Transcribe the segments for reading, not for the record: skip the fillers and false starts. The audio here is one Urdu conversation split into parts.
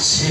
6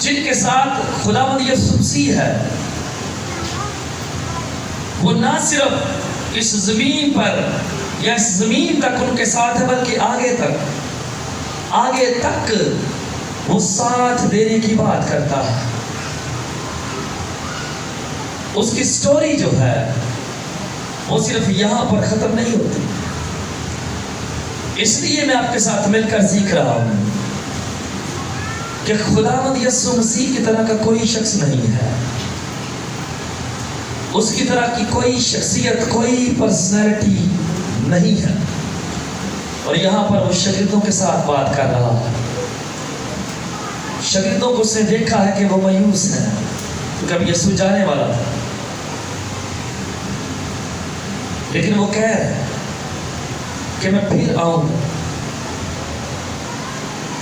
جن کے ساتھ خداوند یسوع مسیح ہے، وہ نہ صرف اس زمین پر یا اس زمین تک ان کے ساتھ ہے، بلکہ آگے تک وہ ساتھ دینے کی بات کرتا ہے۔ اس کی سٹوری جو ہے وہ صرف یہاں پر ختم نہیں ہوتی، اس لیے میں آپ کے ساتھ مل کر سیکھ رہا ہوں کہ خداوند یسوع مسیح کی طرح کا کوئی شخص نہیں ہے، اس کی طرح کی کوئی شخصیت، کوئی پرسنالٹی نہیں ہے۔ اور یہاں پر وہ شاگردوں کے ساتھ بات کر رہا ہے۔ شاگردوں کو اس نے دیکھا ہے کہ وہ مایوس ہیں کیونکہ اب یسوع جانے والا تھا، لیکن وہ کہہ رہے ہیں کہ میں پھر آؤں گا۔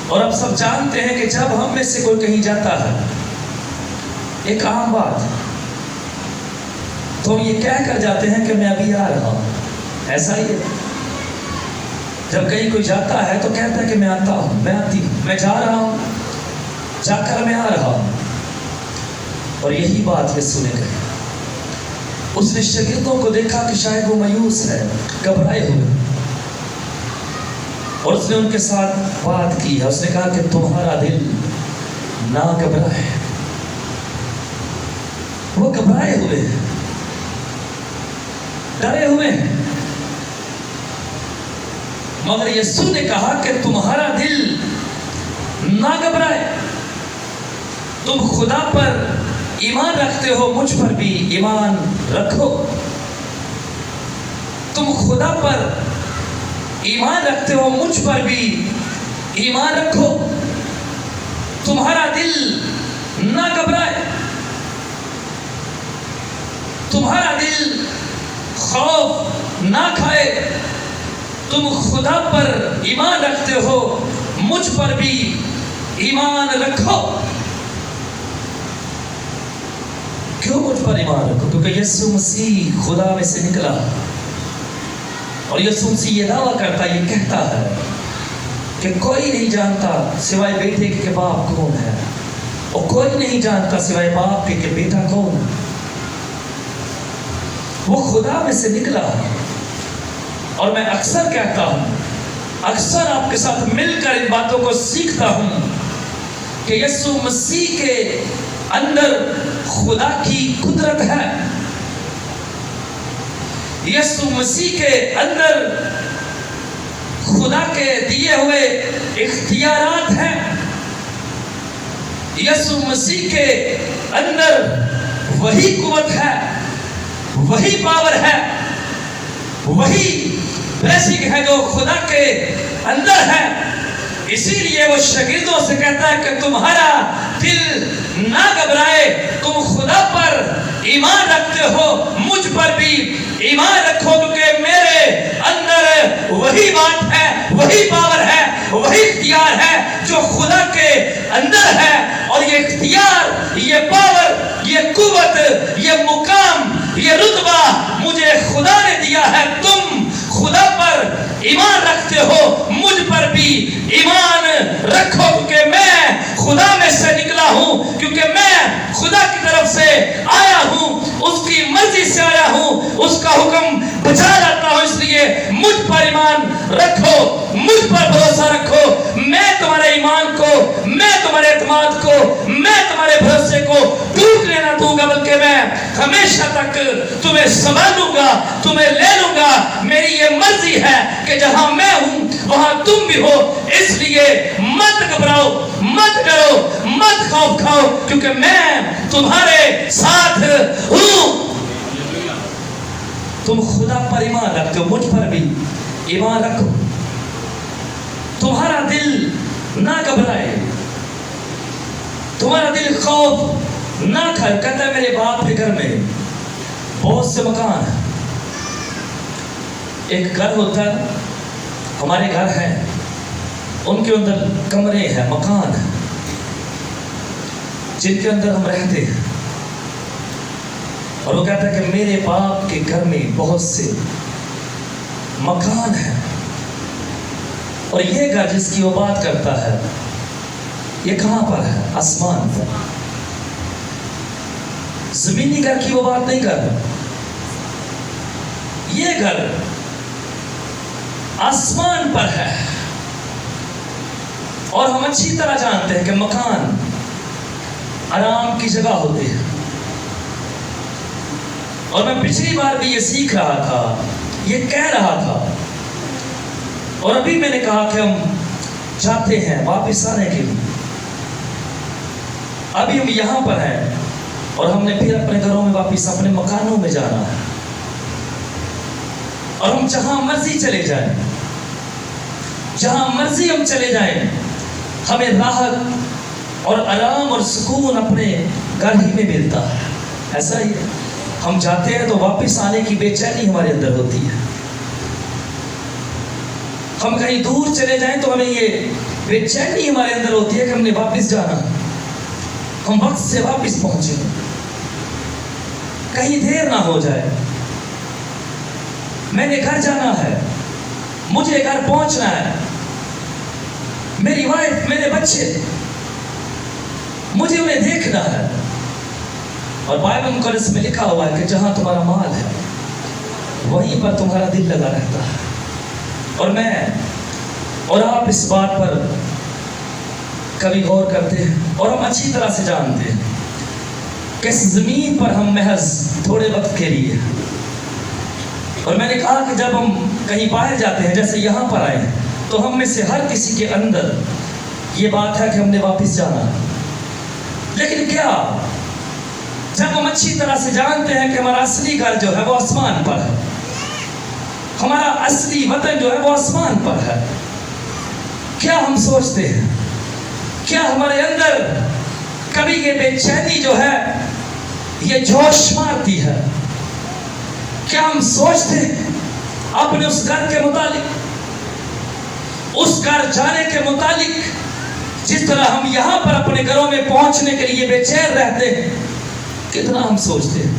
اور اب سب جانتے ہیں کہ جب ہم میں سے کوئی کہیں جاتا ہے، ایک عام بات ہے، تو ہم یہ کہہ کر جاتے ہیں کہ میں ابھی آ رہا ہوں۔ ایسا ہی ہے، جب کہیں کوئی جاتا ہے تو کہتا ہے کہ میں آتا ہوں، میں آتی ہوں، میں جا رہا ہوں، جا کر میں آ رہا ہوں۔ اور یہی بات یسوع نے کہی۔ اس نے شاگردوں کو دیکھا کہ شاید وہ مایوس ہے، گھبرائے ہوئے، اور اس نے ان کے ساتھ بات کی ہے۔ اس نے کہا کہ تمہارا دل نہ گھبرائے۔ وہ گھبرائے ہوئے ہیں، ڈرے ہوئے ہیں، مگر یسوع نے کہا کہ تمہارا دل نہ گھبرائے۔ تم خدا پر ایمان رکھتے ہو، مجھ پر بھی ایمان رکھو۔ تم خدا پر ایمان رکھتے ہو، مجھ پر بھی ایمان رکھو۔ تمہارا دل نہ گھبرائے، تمہارا دل خوف نہ کھائے۔ تم خدا پر ایمان رکھتے ہو، مجھ پر بھی ایمان رکھو۔ کیوں مجھ پر ایمان رکھو؟ کیونکہ یسوع مسیح خدا میں سے نکلا، اور یسوع مسیح یہ دعویٰ کرتا، یہ کہتا ہے کہ کوئی نہیں جانتا سوائے بیٹے کے کہ باپ کون ہے، اور کوئی نہیں جانتا سوائے باپ کے کہ بیٹا کون ہے۔ وہ خدا میں سے نکلا ہے۔ اور میں اکثر کہتا ہوں، اکثر آپ کے ساتھ مل کر ان باتوں کو سیکھتا ہوں کہ یسوع مسیح کے اندر خدا کی قدرت ہے، یسوع مسیح کے اندر خدا کے دیے ہوئے اختیارات ہیں، یسوع مسیح کے اندر وہی قوت ہے، وہی پاور ہے، وہی بلیسنگ ہے جو خدا کے اندر ہے۔ اسی لیے وہ شاگردوں سے کہتا ہے کہ تمہارا دل نہ گھبرائے، تم خدا پر ایمان رکھتے ہو، مجھ پر بھی ایمان رکھو، کیونکہ میرے اندر وہی بات ہے، وہی پاور ہے، وہی اختیار ہے جو خدا کے اندر ہے۔ اور یہ اختیار، یہ پاور، یہ قوت، یہ مقام، یہ رتبہ مجھے خدا نے دیا ہے۔ تم خدا پر ایمان رکھتے ہو، مجھ پر بھی ایمان رکھو، کیونکہ میں خدا میں سے نکلا ہوں، کیونکہ میں خدا کی طرف سے آیا ہوں، اس کی مرضی سے آیا ہوں، اس کا حکم بجا لاتا ہوں۔ اس لیے مجھ پر ایمان رکھو، مجھ پر بھروسہ رکھو۔ میں تمہارے ایمان کو، میں تمہارے اعتماد کو، میں تمہارے بھروسے کو ٹوٹنے نہ دوں گا، بلکہ میں ہمیشہ تک تمہیں سنبھالوں گا، تمہیں لے لوں گا۔ میری یہ مرضی ہے کہ جہاں میں ہوں وہاں تم بھی ہو۔ اس لیے مت گھبراؤ، مت ڈرو، مت خوف کھاؤ، کیونکہ میں تمہارے ساتھ ہوں۔ تم خدا پر ایمان رکھتے ہو، مجھ پر بھی ایمان رکھو۔ تمہارا دل نہ گھبرائے، تمہارا دل خوف نہ کھائے۔ کہتا ہے میرے باپ کے گھر میں بہت سے مکان ہیں۔ ایک گھر ہوتا ہے، ہمارے گھر ہیں، ان کے اندر کمرے ہیں، مکان ہیں جن کے اندر ہم رہتے ہیں۔ اور وہ کہتا ہے کہ میرے باپ کے گھر میں بہت سے مکان ہیں، اور یہ گھر جس کی وہ بات کرتا ہے یہ کہاں پر ہے؟ آسمان پر. زمینی گھر کی وہ بات نہیں کر رہا. یہ گھر آسمان پر ہے. اور ہم اچھی طرح جانتے ہیں کہ مکان آرام کی جگہ ہوتے ہیں. اور میں پچھلی بار بھی یہ سیکھ رہا تھا، یہ کہہ رہا تھا، اور ابھی میں نے کہا کہ ہم چاہتے ہیں واپس آنے کے لیے. ابھی ہم یہاں پر ہیں اور ہم نے پھر اپنے گھروں میں واپس اپنے مکانوں میں جانا ہے. اور ہم جہاں مرضی چلے جائیں، جہاں مرضی ہم چلے جائیں، ہمیں راحت اور آرام اور سکون اپنے گھر ہی میں ملتا ہے. ایسا ہی ہے، ہم جاتے ہیں تو واپس آنے کی بے چینی ہمارے اندر ہوتی ہے. ہم کہیں دور چلے جائیں تو ہمیں یہ بے چینی ہمارے اندر ہوتی ہے کہ ہم نے واپس جانا، ہم وقت سے واپس پہنچے، کہیں دیر نہ ہو جائے. میں نے گھر جانا ہے، مجھے گھر پہنچنا ہے، میری وائف، میرے بچے، مجھے انہیں دیکھنا ہے. اور بائبل مقدس میں لکھا ہوا ہے کہ جہاں تمہارا مال ہے وہیں پر تمہارا دل لگا رہتا ہے. اور میں اور آپ اس بات پر کبھی غور کرتے ہیں اور ہم اچھی طرح سے جانتے ہیں کہ اس زمین پر ہم محض تھوڑے وقت کے لیے. اور میں نے کہا کہ جب ہم کہیں باہر جاتے ہیں، جیسے یہاں پر آئے ہیں، تو ہم میں سے ہر کسی کے اندر یہ بات ہے کہ ہم نے واپس جانا ہے. لیکن کیا جب ہم اچھی طرح سے جانتے ہیں کہ ہمارا اصلی گھر جو ہے وہ آسمان پر ہے، ہمارا اصلی وطن جو ہے وہ آسمان پر ہے، کیا ہم سوچتے ہیں، کیا ہمارے اندر کبھی یہ بے چینی جو ہے یہ جوش مارتی ہے؟ کیا ہم سوچتے ہیں اپنے اس گھر کے متعلق، اس گھر جانے کے متعلق جس طرح ہم یہاں پر اپنے گھروں میں پہنچنے کے لیے بے چین رہتے ہیں؟ کتنا ہم سوچتے ہیں،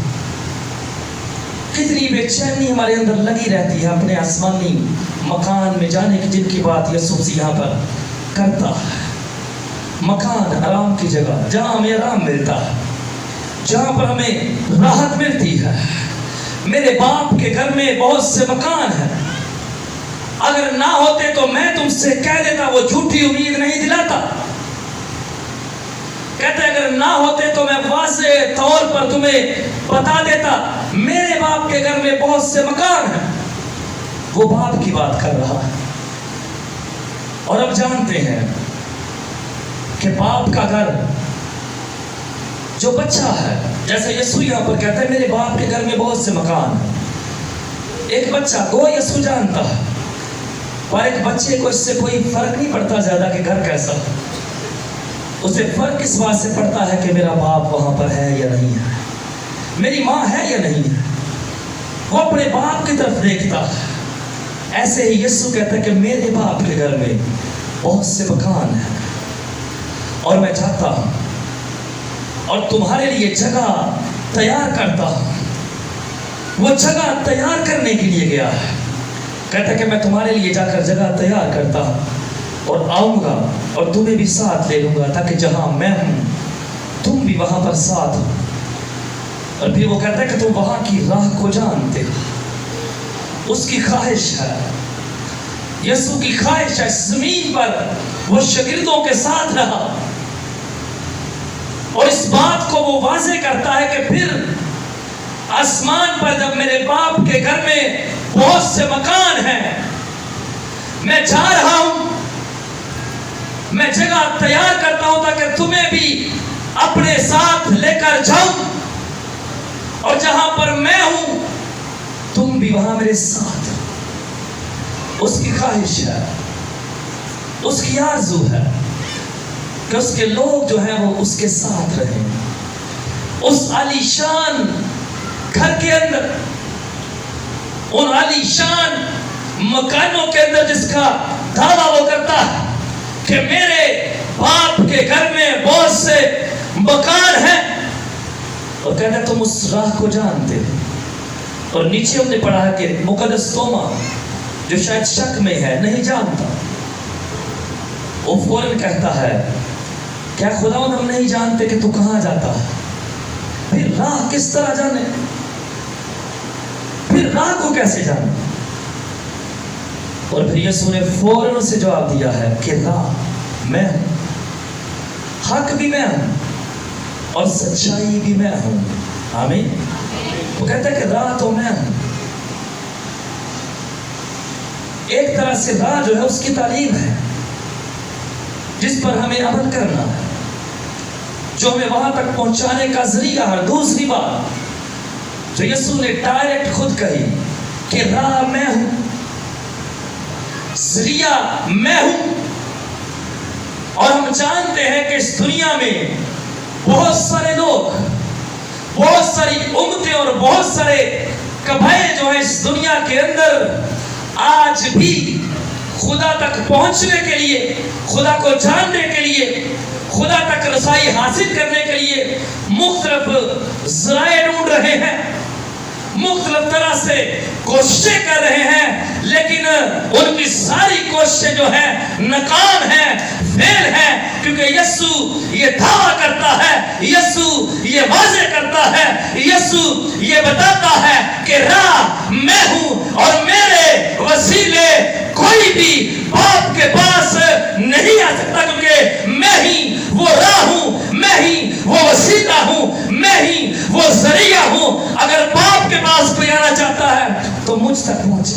کتنی بے چینی ہمارے اندر لگی رہتی ہے اپنے آسمانی مکان میں جانے کی، جن کی بات یسوع یہاں پر کرتا ہے. مکان آرام کی جگہ، جہاں ہمیں آرام ملتا ہے، جہاں پر ہمیں راحت ملتی ہے. میرے باپ کے گھر میں بہت سے مکان ہیں، اگر نہ ہوتے تو میں تم سے کہہ دیتا. وہ جھوٹی امید نہیں دلاتا، کہتے اگر نہ ہوتے تو میں واضح طور پر تمہیں بتا دیتا. میرے باپ کے گھر میں بہت سے مکان ہیں. وہ باپ کی بات کر رہا ہے. اور اب جانتے ہیں کہ باپ کا گھر جو بچہ ہے، جیسے یسوع یہاں پر کہتا ہے میرے باپ کے گھر میں بہت سے مکان ہیں. ایک بچہ گو یسوع جانتا ہے، اور ایک بچے کو اس سے کوئی فرق نہیں پڑتا زیادہ کہ گھر کیسا. اسے فرق اس بات سے پڑتا ہے کہ میرا باپ وہاں پر ہے یا نہیں ہے، میری ماں ہے یا نہیں ہے. وہ اپنے باپ کی طرف دیکھتا ہے. ایسے ہی یسوع کہتا ہے کہ میرے باپ کے گھر میں بہت سے مکان ہیں، اور میں چاہتا ہوں اور تمہارے لیے جگہ تیار کرتا ہوں. وہ جگہ تیار کرنے کے لیے گیا ہے. کہتا ہے کہ میں تمہارے لیے جا کر جگہ تیار کرتا ہوں اور آؤں گا اور تمہیں بھی ساتھ لے لوں گا، تاکہ جہاں میں ہوں تم بھی وہاں پر ساتھ ہو. اور پھر وہ کہتا ہے کہ تم وہاں کی راہ کو جانتے ہو. اس کی خواہش ہے، یسوع کی خواہش ہے، اس زمین پر وہ شاگردوں کے ساتھ رہا، اور اس بات کو وہ واضح کرتا ہے کہ پھر آسمان پر جب میرے باپ کے گھر میں بہت سے مکان ہیں، میں جا رہا ہوں، میں جگہ تیار کرتا ہوں تاکہ تمہیں بھی اپنے ساتھ لے کر جاؤں، اور جہاں پر میں ہوں تم بھی وہاں میرے ساتھ. اس کی خواہش ہے، اس کی آرزو ہے کہ اس کے لوگ جو ہیں وہ اس کے ساتھ رہیں. اس عالی شان گھر کے اندر، ان عالی شان مکانوں کے اندر جس کا دعویٰ وہ کرتا ہے کہ میرے باپ کے گھر میں بہت سے مکان ہیں، اور کہتا ہے تم اس راہ کو جانتے ہو. اور نیچے ہم نے پڑھا ہے کہ مقدس توما جو شاید شک میں ہے، نہیں جانتا، وہ فوراً کہتا ہے کیا خداوند ہم نہیں جانتے کہ تو کہاں جاتا ہے؟ پھر راہ کس طرح جانے؟ پھر راہ کو کیسے جانے؟ اور پھر یسوع نے فوراً اسے جواب دیا ہے کہ راہ میں ہوں، حق بھی میں ہوں اور سچائی بھی میں ہوں۔ آمین۔ وہ کہتا ہے کہ راہ تو میں ہوں۔ ایک طرح سے راہ جو ہے اس کی تعلیم ہے جس پر ہمیں عمل کرنا ہے، جو ہمیں وہاں تک پہنچانے کا ذریعہ ہے۔ دوسری بات جو یسوع نے ڈائریکٹ خود کہی کہ راہ میں ہوں، ذریعہ میں ہوں۔ اور ہم جانتے ہیں کہ اس دنیا میں بہت سارے لوگ، بہت ساری امتیں اور بہت سارے قبائل جو ہیں اس دنیا کے اندر آج بھی خدا تک پہنچنے کے لیے، خدا کو جاننے کے لیے، خدا تک رسائی حاصل کرنے کے لیے مختلف ذرائع ڈھونڈ رہے ہیں، مختلف طرح سے کوششیں کر رہے ہیں، لیکن ان کی ساری کوششیں جو ہیں ناکام ہیں، فیل ہیں، کیونکہ یسوع یہ دعویٰ کرتا ہے، یسوع یہ واضح کرتا ہے، یسوع یہ بتاتا ہے کہ راہ میں ہوں اور میرے وسیلے کوئی بھی باپ کے پاس نہیں آ سکتا، کیونکہ میں ہی وہ راہ ہوں، میں ہی وہ وسیلہ ہوں، میں ہی وہ ذریعہ ہوں۔ اگر باپ کے پاس کوئی آنا چاہتا ہے تو مجھ تک پہنچے،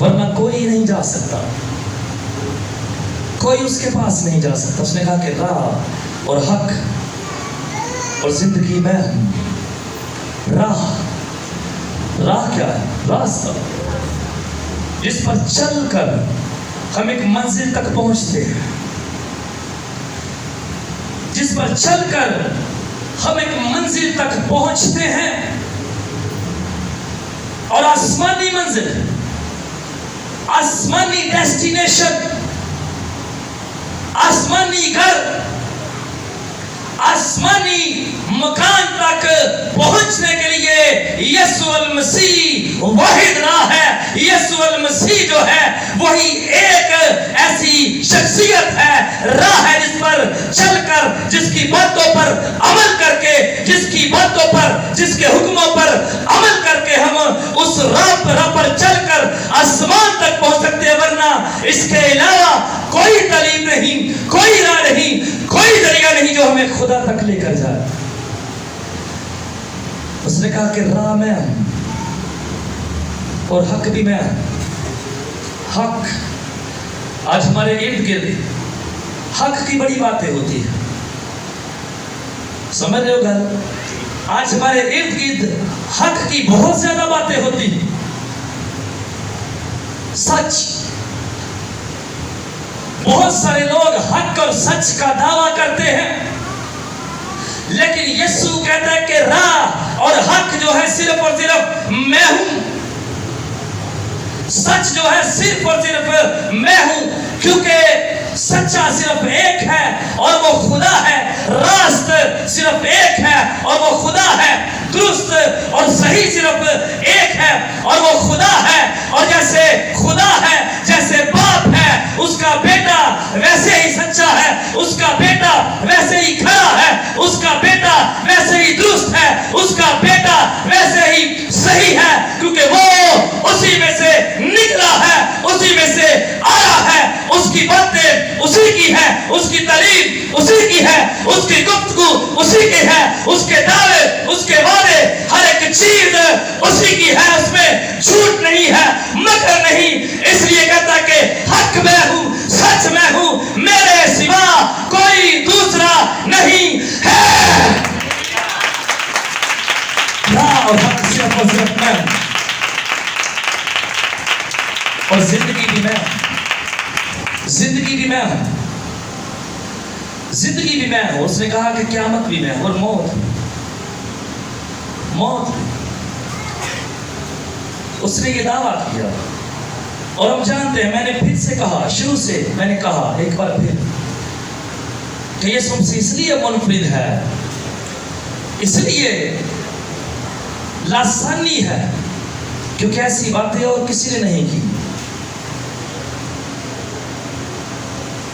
ورنہ کوئی نہیں جا سکتا، کوئی اس کے پاس نہیں جا سکتا۔ اس نے کہا کہ راہ اور حق اور زندگی میں ہوں۔ راہ کیا ہے؟ راستہ جس پر چل کر ہم ایک منزل تک پہنچتے ہیں، جس پر چل کر ہم ایک منزل تک پہنچتے ہیں، اور آسمانی منزل، آسمانی ڈیسٹینیشن، آسمانی گھر، آسمانی مکان تک پہنچنے کے لیے یسوع المسیح واحد راہ ہے۔ یسوع المسیح جو ہے وہی ایک ایسی شخصیت ہے، راہ ہے جس پر چل کر، جس کی باتوں پر عمل کر کے، جس کی باتوں پر، جس کے حکموں پر عمل کر کے ہم اس راہ پر چل کر آسمان تک پہنچ سکتے ہیں، ورنہ اس کے علاوہ کوئی تعلیم نہیں، کوئی راہ نہیں، کوئی ذریعہ نہیں جو ہمیں خدا تک لے کر جائے۔ اس نے کہا کہ راہ میں ہوں اور حق بھی میں ہوں۔ حق، آج ہمارے ارد گرد حق کی بڑی باتیں ہوتی ہیں، سمجھ رہے ہو گھر؟ آج ہمارے ارد گرد حق کی بہت زیادہ باتیں ہوتی ہیں، سچ، بہت سارے لوگ حق اور سچ کا دعویٰ کرتے ہیں، لیکن یسوع کہتا ہے کہ راہ اور حق جو ہے صرف اور صرف میں ہوں، سچ جو ہے صرف اور صرف میں ہوں، کیونکہ سچا صرف ایک ہے اور وہ خدا ہے، راست صرف ایک ہے اور وہ خدا ہے، درست اور صحیح صرف ایک ہے اور وہ خدا ہے۔ اور جیسے خدا ہے، جیسے باپ ہے، اس کا بیٹا ویسے ہی سچا ہے، اس کا بیٹا ویسے ہی کھڑا ہے، اس کا بیٹا ویسے ہی درست ہے، اس کا بیٹا ویسے ہی صحیح ہے، کیونکہ وہ اسی میں سے نکلا ہے، اسی میں سے آیا ہے، اس کی باتیں اسی کی ہے، اس کی تعلیم اسی کی ہے، اس کی گفتگو اسی کی ہے، اس کے دعوے، اس کے وعدے، ہر ایک چیز اسی کی ہے، اس میں جھوٹ نہیں ہے، مکر نہیں۔ اس لیے کہتا کہ حق میں ہوں، سچ میں ہوں، میرے سوا کوئی دوسرا نہیں ہے۔ راہ اور حق صرف اور صرف میں ہوں، اور زندگی بھی میں ہوں، زندگی بھی میں ہوں، زندگی بھی میں ہوں۔ اس نے کہا کہ قیامت بھی میں ہوں اور موت بھی۔ اس نے یہ دعویٰ کیا، اور ہم جانتے ہیں، میں نے پھر سے کہا، شروع سے میں نے کہا ایک بار پھر کہ یسوع مسیح اس لیے منفرد ہے، اس لیے لاسانی ہے، کیونکہ ایسی باتیں اور کسی نے نہیں کی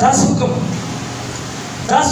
10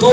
2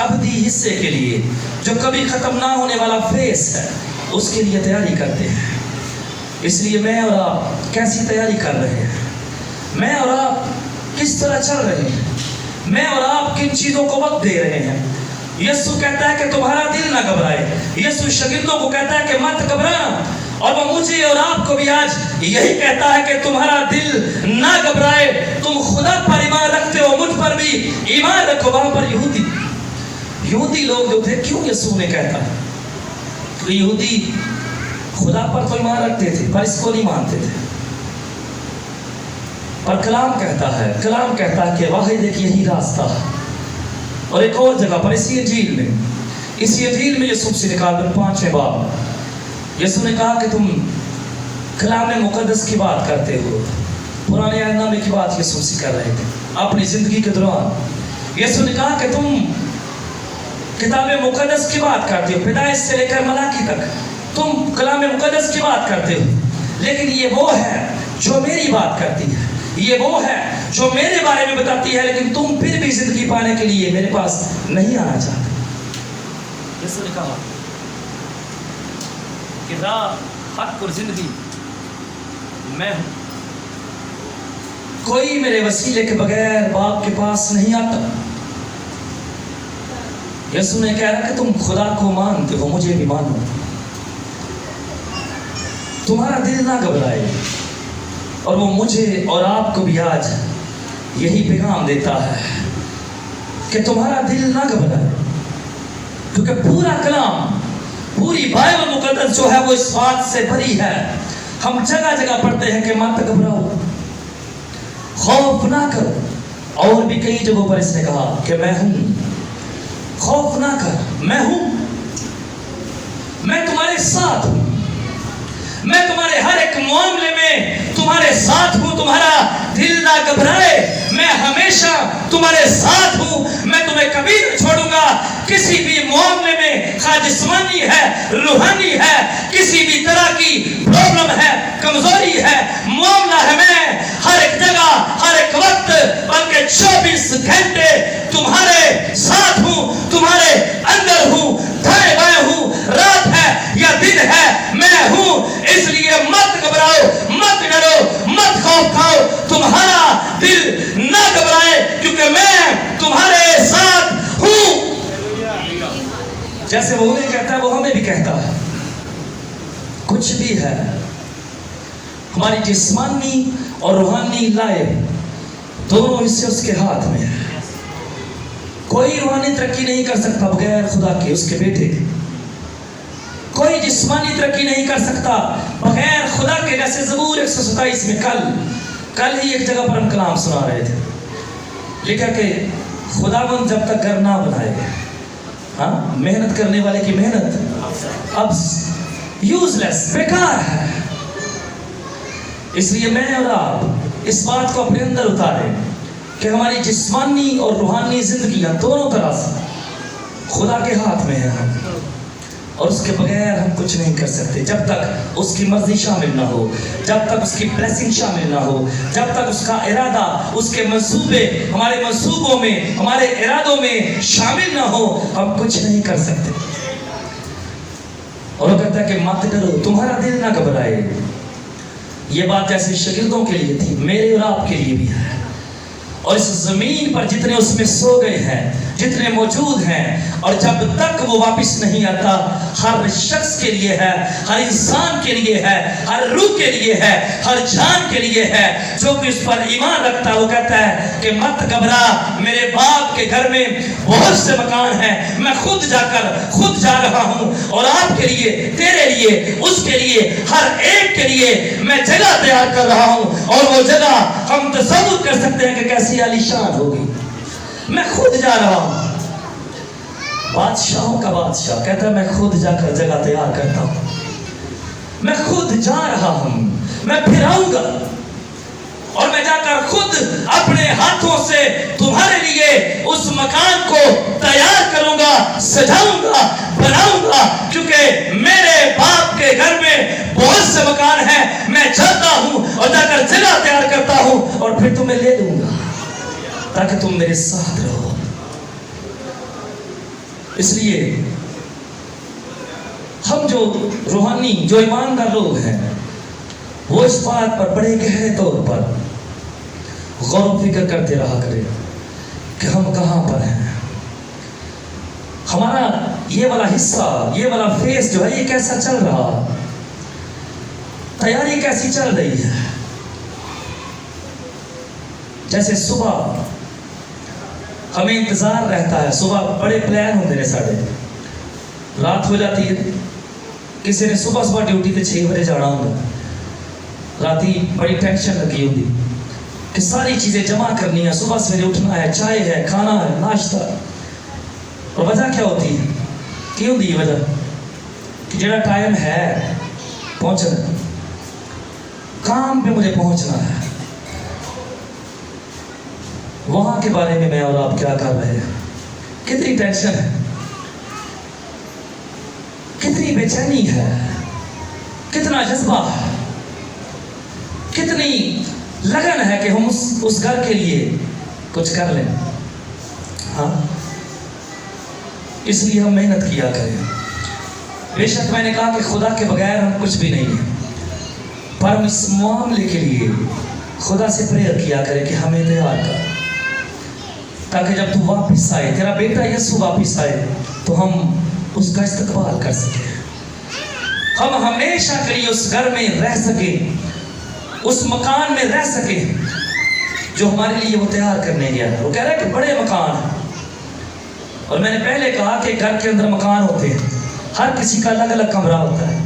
ابدی حصے کے لیے جو کبھی ختم نہ ہونے والا فیس ہے اس کے لیے تیاری کرتے ہیں. اس لیے میں اور آپ کیسی تیاری کر رہے ہیں؟ میں اور آپ کس طرح چل رہے ہیں؟ میں اور آپ کن چیزوں کو وقت دے رہے ہیں؟ یسوع کہتا ہے کہ تمہارا دل نہ گھبرائے. یسوع شاگردوں کو کہتا ہے کہ مت گھبرانا، اور وہ مجھے اور آپ کو بھی آج یہی کہتا ہے کہ تمہارا دل نہ گھبرائے. تم خدا پر ایمان رکھتے ہو، مجھ پر بھی ایمان رکھو. وہاں پر یہودی لوگ جو تھے، کیوں یسوع نے کہتا ہے؟ تو یہودی خدا پر تو ایمان رکھتے تھے پر اس کو نہیں مانتے تھے. اور کلام کہتا ہے کہ واحد ایک یہی راستہ ہے. اور ایک اور جگہ پر اسی انجیل میں یسوع سے نکال کر 5ویں باب یسوع نے کہا کہ تم کلام مقدس کی بات کرتے ہو. پرانے عہد نامے کی بات یسوع سے کر رہے تھے. اپنی زندگی کے دوران یسوع نے کہا کہ تم کتاب مقدس کی بات کرتے ہو، پیدائش سے لے کر ملاکی تک تم کلام مقدس کی بات کرتے ہو، لیکن یہ وہ ہے جو میری بات کرتی ہے، یہ وہ ہے جو میرے بارے میں بتاتی ہے، لیکن تم پھر بھی زندگی پانے کے لیے میرے پاس نہیں آنا چاہتے. یسوع نے کہا کہ راہ، حق اور زندگی میں ہوں. کوئی میرے وسیلے کے بغیر باپ کے پاس نہیں آتا. یسوع نے کہا کہ تم خدا کو مانتے ہو، مجھے بھی مانو. تمہارا دل نہ گھبرائے. اور وہ مجھے اور آپ کو بھی آج یہی پیغام دیتا ہے کہ تمہارا دل نہ گھبرائے. کیونکہ پورا کلام، پوری بائبل مقدس جو ہے وہ اس بات سے بھری ہے. ہم جگہ جگہ پڑھتے ہیں کہ مت گھبراؤ، خوف نہ کرو. اور بھی کئی جگہوں پر اس نے کہا کہ میں ہوں، خوف نہ کر، میں ہوں، میں تمہارے ساتھ ہوں، میں تمہارے ہر ایک معاملے میں تمہارے ساتھ ہوں. تمہارا دل نہ گھبرائے، میں ہمیشہ تمہارے ساتھ ہوں. میں تمہیں کبھی نہیں چھوڑوں گا. کسی بھی معاملے میں، خواہ جسمانی ہے، روحانی ہے، کسی بھی طرح کی پرابلم ہے، کمزوری ہے، معاملہ ہے، میں ہر ایک جگہ، ہر ایک وقت، بلکہ 24 گھنٹے تمہارے ساتھ ہوں، تمہارے اندر ہوں، دائیں بائیں ہوں. رات ہے یا دن ہے، میں ہوں. اس لیے مت گھبراؤ، مت ڈرو، مت خوف کھاؤ. تمہارا دل نہ گھبرائے کیونکہ میں تمہارے ساتھ ہوں. جیسے وہ انہیں کہتا ہے وہ ہمیں بھی کہتا ہے. کچھ بھی ہے، ہماری جسمانی اور روحانی لائف دونوں حصے اس کے ہاتھ میں ہے. کوئی روحانی ترقی نہیں کر سکتا بغیر خدا کے، اس کے بیٹے کے. کوئی جسمانی ترقی نہیں کر سکتا بغیر خدا کے. جیسے زبور 127 میں کل ہی ایک جگہ پر ہم کلام سنا رہے تھے، لکھا کہ خداوند جب تک گھر نہ بنائے، ہاں، محنت کرنے والے کی محنت اب یوز لیس، بیکار ہے. اس لیے میں اور آپ اس بات کو اپنے اندر اتاریں کہ ہماری جسمانی اور روحانی زندگیاں دونوں طرح سے خدا کے ہاتھ میں ہیں، اور اس کے بغیر ہم کچھ نہیں کر سکتے. جب تک اس کی مرضی شامل نہ ہو، جب تک اس کی بلیسنگ شامل نہ ہو، جب تک اس کا ارادہ، اس کے منصوبے ہمارے منصوبوں میں، ہمارے ارادوں میں شامل نہ ہو، ہم کچھ نہیں کر سکتے. اور وہ کہتا ہے کہ مت ڈرو، تمہارا دل نہ گھبرائے. یہ بات جیسے شاگردوں کے لیے تھی، میرے اور آپ کے لیے بھی ہے. اور اس زمین پر جتنے اس میں سو گئے ہیں، جتنے موجود ہیں، اور جب تک وہ واپس نہیں آتا، ہر شخص کے لیے ہے، ہر انسان کے لیے ہے، ہر روح کے لیے ہے، ہر جان کے لیے ہے جو کہ اس پر ایمان رکھتا ہے. وہ کہتا ہے کہ مت گھبرا، میرے باپ کے گھر میں بہت سے مکان ہیں، میں خود جا رہا ہوں، اور آپ کے لیے، تیرے لیے، اس کے لیے، ہر ایک کے لیے میں جگہ تیار کر رہا ہوں. اور وہ جگہ ہم تصور کر سکتے ہیں کہ کیسی عالیشان ہوگی. میں خود جا رہا ہوں. بادشاہوں کا بادشاہ کہتا ہے میں خود جا کر جگہ تیار کرتا ہوں. میں خود جا رہا ہوں، میں پھر آؤں گا، اور میں جا کر خود اپنے ہاتھوں سے تمہارے لیے اس مکان کو تیار کروں گا، سجاؤں گا، بناؤں گا. کیونکہ میرے باپ کے گھر میں بہت سے مکان ہیں. میں جاتا ہوں اور جا کر جگہ تیار کرتا ہوں، اور پھر تمہیں لے لوں گا تاکہ تم میرے ساتھ رہو. اس لیے ہم جو روحانی جو ایماندار لوگ ہیں وہ اس بات پر بڑے گہرے طور پر غور و فکر کرتے رہا کریں کہ ہم کہاں پر ہیں، ہمارا یہ والا حصہ، یہ والا فیس جو ہے یہ کیسا چل رہا، تیاری کیسی چل رہی ہے۔ جیسے صبح ہمیں انتظار رہتا ہے، صبح بڑے پلان ہوتے ہیں ساڑھے، رات ہو جاتی ہے، کسی نے صبح ڈیوٹی تے 6 بجے جانا ہوگا، راتی بڑی ٹینشن لگی ہوتی کہ ساری چیزیں جمع کرنی ہے، صبح سویرے اٹھنا ہے، چائے ہے، کھانا ہے، ناشتہ۔ اور وجہ کیا ہوتی ہے؟ کیوں دی وجہ کہ جڑا ٹائم ہے پہنچنا، کام پہ مجھے پہنچنا ہے، وہاں کے بارے میں اور آپ کیا کر رہے ہیں؟ کتنی ٹینشن ہے، کتنی بے چینی ہے، کتنا جذبہ ہے، کتنی لگن ہے کہ ہم اس گھر کے لیے کچھ کر لیں۔ ہاں، اس لیے ہم محنت کیا کریں۔ بے شک میں نے کہا کہ خدا کے بغیر ہم کچھ بھی نہیں ہیں، پر ہم اس معاملے کے لیے خدا سے پریئر کیا کریں کہ ہمیں تیار کر، تاکہ جب تو واپس آئے، تیرا بیٹا یسوع واپس آئے، تو ہم اس کا استقبال کر سکیں، ہم ہمیشہ کے لیے اس گھر میں رہ سکیں، اس مکان میں رہ سکیں جو ہمارے لیے وہ تیار کرنے گیا ہے۔ وہ کہہ رہا ہے کہ بڑے مکان ہیں، اور میں نے پہلے کہا کہ گھر کے اندر مکان ہوتے ہیں، ہر کسی کا الگ الگ کمرہ ہوتا ہے،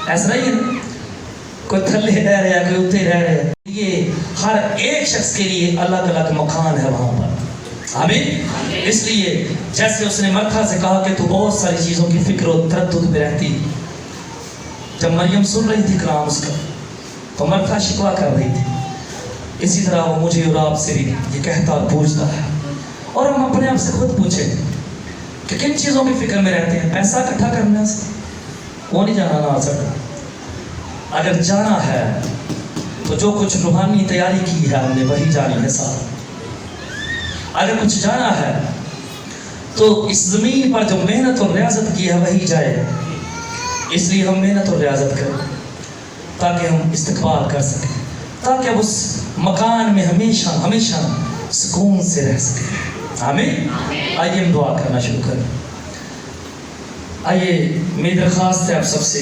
ایسا نہیں ہے کوئی تھلے رہ رہا ہے، کوئی اتنے رہ رہا ہے، یہ ہر ایک شخص کے لیے الگ الگ مکان ہے وہاں پر۔ آمین۔ اس لیے جیسے اس نے مرتھا سے کہا کہ تو بہت ساری چیزوں کی فکر و تردد میں رہتی، جب مریم سن رہی تھی کلام اس کا تو مرتھا شکوا کر رہی تھی، اسی طرح وہ مجھے اور آپ سے بھی یہ کہتا اور پوچھتا ہے۔ اور ہم اپنے آپ سے خود پوچھیں کہ کن چیزوں کی فکر میں رہتے ہیں؟ پیسہ اکٹھا کرنے سے وہ نہیں جانا نہ سکتا، اگر جانا ہے تو جو کچھ روحانی تیاری کی ہے ہم نے وہی جانی ہے ساتھ۔ اگر کچھ جانا ہے تو اس زمین پر جو محنت اور ریاضت کی ہے وہی جائے، اس لیے ہم محنت اور ریاضت کریں تاکہ ہم استقبال کر سکیں، تاکہ اب اس مکان میں ہمیشہ ہمیشہ سکون سے رہ سکیں۔ آمین۔ آئیے ہم دعا کرنا شروع کریں۔ آئیے میری درخواست ہے آپ سب سے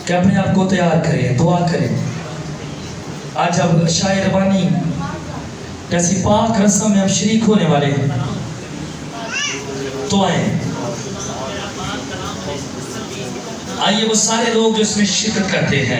کہ اپنے آپ کو تیار کریں، دعا کریں۔ آج اب شاعر ربانی جیسی پاک رسم میں ہم شریک ہونے والے ہیں، تو آئیے وہ سارے لوگ جو اس میں شرکت کرتے ہیں